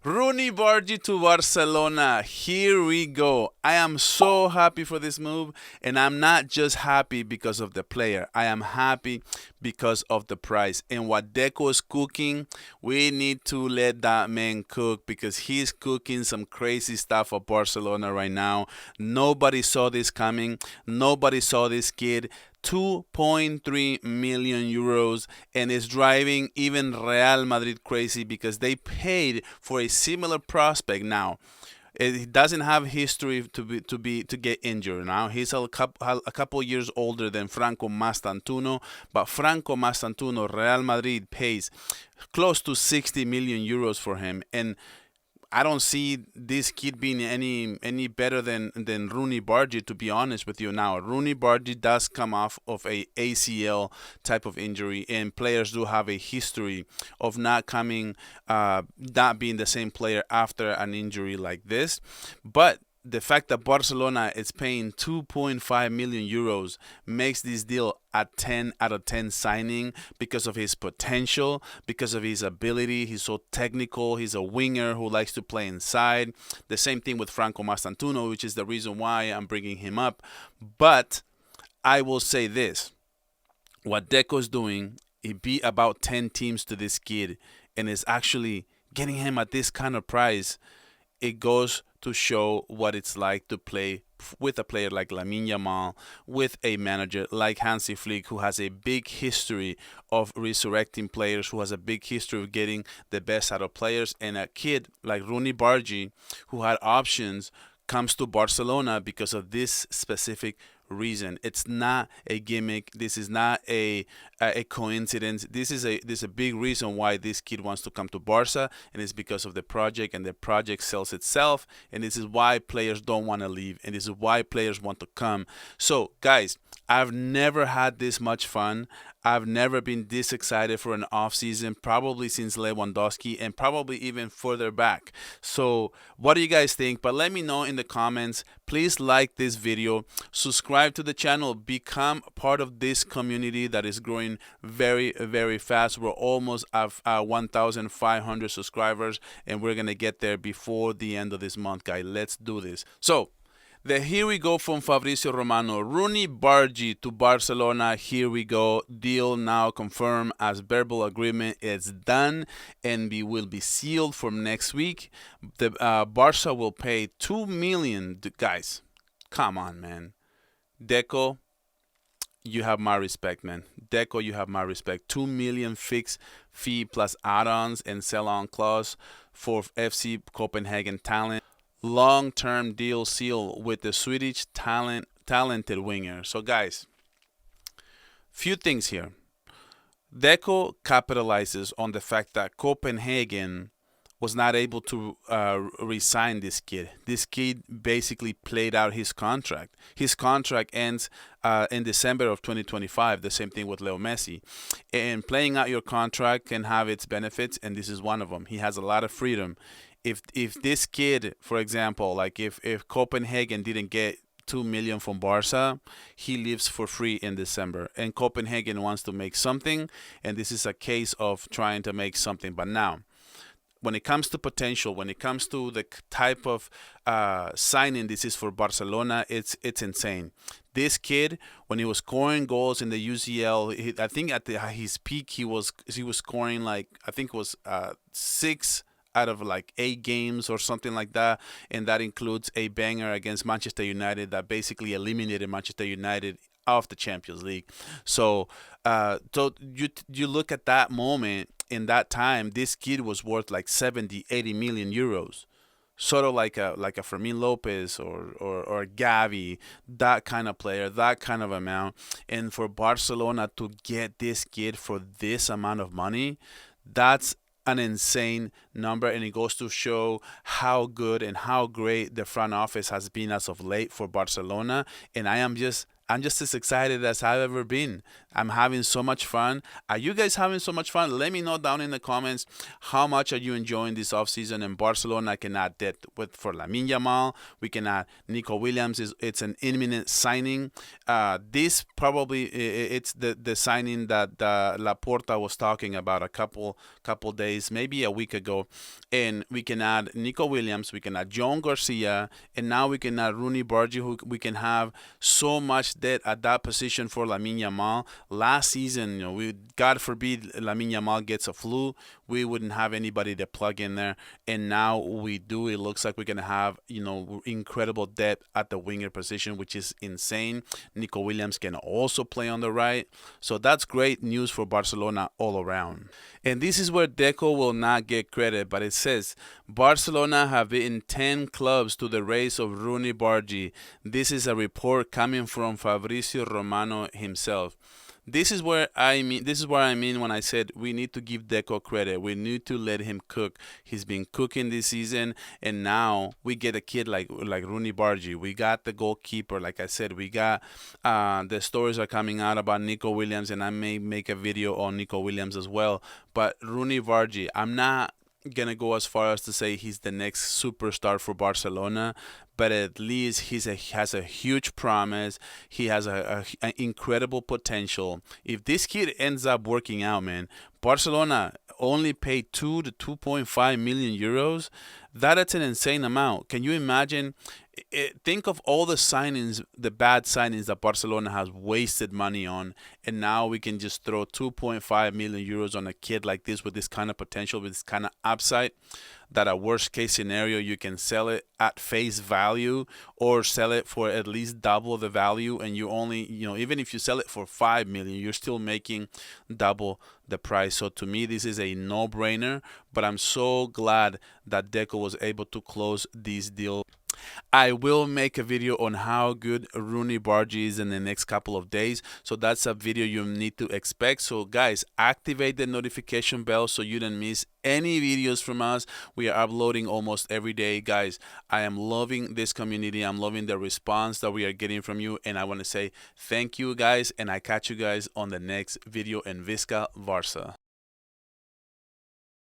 Roony Bardghji to Barcelona. Here we go. I am so happy for this move, and I'm not just happy because of the player. I am happy because of the price. And what Deco is cooking, we need to let that man cook because he's cooking some crazy stuff for Barcelona right now. Nobody saw this coming. Nobody saw this kid. 2.3 million euros, and is driving even Real Madrid crazy because they paid for a similar prospect. Now he doesn't have history to get injured. Now he's a couple years older than Franco Mastantuono, but Franco Mastantuono, Real Madrid pays close to 60 million euros for him, and I don't see this kid being any better than Roony Bardghji, to be honest with you. Now, Roony Bardghji does come off of a ACL type of injury, and players do have a history of not being the same player after an injury like this. But the fact that Barcelona is paying 2.5 million euros makes this deal a 10 out of 10 signing because of his potential, because of his ability. He's so technical. He's a winger who likes to play inside. The same thing with Franco Mastantuono, which is the reason why I'm bringing him up. But I will say this. What Deco's doing, he beat about 10 teams to this kid and is actually getting him at this kind of price. It goes to show what it's like to play with a player like Lamine Yamal, with a manager like Hansi Flick, who has a big history of resurrecting players, who has a big history of getting the best out of players, and a kid like Roony Bardghji, who had options, comes to Barcelona because of this specific reason. It's not a gimmick. This is not a coincidence. This is a big reason why this kid wants to come to Barca, and it's because of the project, and the project sells itself, and this is why players don't want to leave, and this is why players want to come. So, guys, I've never had this much fun. I've never been this excited for an off season, probably since Lewandowski, and probably even further back. So, what do you guys think? But let me know in the comments. Please like this video, subscribe to the channel, become part of this community that is growing very, very fast. We're almost at 1,500 subscribers, and we're gonna get there before the end of this month, guys. Let's do this. So, here we go from Fabrizio Romano. Roony Bardghji to Barcelona. Here we go. Deal now confirmed as verbal agreement. It's done and will be sealed from next week. The Barca will pay 2 million. Guys, come on, man. Deco, you have my respect, man. Deco, you have my respect. 2 million fixed fee plus add-ons and sell-on clause for FC Copenhagen talent. Long-term deal seal with the Swedish talented winger. So, guys, few things here. Deco capitalizes on the fact that Copenhagen was not able to re-sign this kid. This kid basically played out his contract. His contract ends in December of 2025. The same thing with Leo Messi. And playing out your contract can have its benefits, and this is one of them. He has a lot of freedom. If this kid, for example, like if Copenhagen didn't get 2 million from Barca, he leaves for free in December. And Copenhagen wants to make something, and this is a case of trying to make something. But now, when it comes to potential, when it comes to the type of signing this is for Barcelona, it's insane. This kid, when he was scoring goals in the UCL, I think at his peak he was scoring like, I think it was 6 out of like 8 games or something like that, and that includes a banger against Manchester United that basically eliminated Manchester United off the Champions League. So you look at that moment. In that time, this kid was worth like 70-80 million euros, sort of like a Fermin Lopez or Xavi, that kind of player, that kind of amount. And for Barcelona to get this kid for this amount of money, that's an insane number, and it goes to show how good and how great the front office has been as of late for Barcelona. And I am just I'm just as excited as I've ever been. I'm having so much fun. Are you guys having so much fun? Let me know down in the comments how much are you enjoying this offseason in Barcelona. I can add that for Lamine Yamal. We can add Nico Williams. It's an imminent signing. This probably it's the signing that Laporta was talking about a couple days, maybe a week ago. And we can add Nico Williams. We can add John Garcia, and now we can add Roony Bardghji, who we can have so much depth at that position for Lamine Yamal. Last season, we God forbid Lamine Yamal gets a flu, we wouldn't have anybody to plug in there, and now we do. It looks like we're gonna have incredible depth at the winger position, which is insane. Nico Williams can also play on the right, so that's great news for Barcelona all around. And this is where Deco will not get credit, but it says Barcelona have beaten 10 clubs to the race of Roony Bardghji. This is a report coming from Fabrizio Romano himself. This is where I mean when I said we need to give Deco credit. We need to let him cook. He's been cooking this season, and now we get a kid like Roony Bardghji. We got the goalkeeper, like I said. We got the stories are coming out about Nico Williams, and I may make a video on Nico Williams as well. But Roony Bardghji, I'm not gonna go as far as to say he's the next superstar for Barcelona, but at least has a huge promise. He has an incredible potential. If this kid ends up working out, man, Barcelona only paid 2 to 2.5 million euros. That's an insane amount. Can you imagine? Think of all the signings, the bad signings that Barcelona has wasted money on, and now we can just throw 2.5 million euros on a kid like this with this kind of potential, with this kind of upside. That a worst case scenario, you can sell it at face value or sell it for at least double the value, and you only, even if you sell it for 5 million, you're still making double the price. So to me, this is a no-brainer, but I'm so glad that Deco was able to close this deal. I will make a video on how good Roony Bardghji is in the next couple of days. So that's a video you need to expect. So guys, activate the notification bell so you don't miss any videos from us. We are uploading almost every day. Guys, I am loving this community. I'm loving the response that we are getting from you. And I want to say thank you guys. And I catch you guys on the next video in Visca Barça.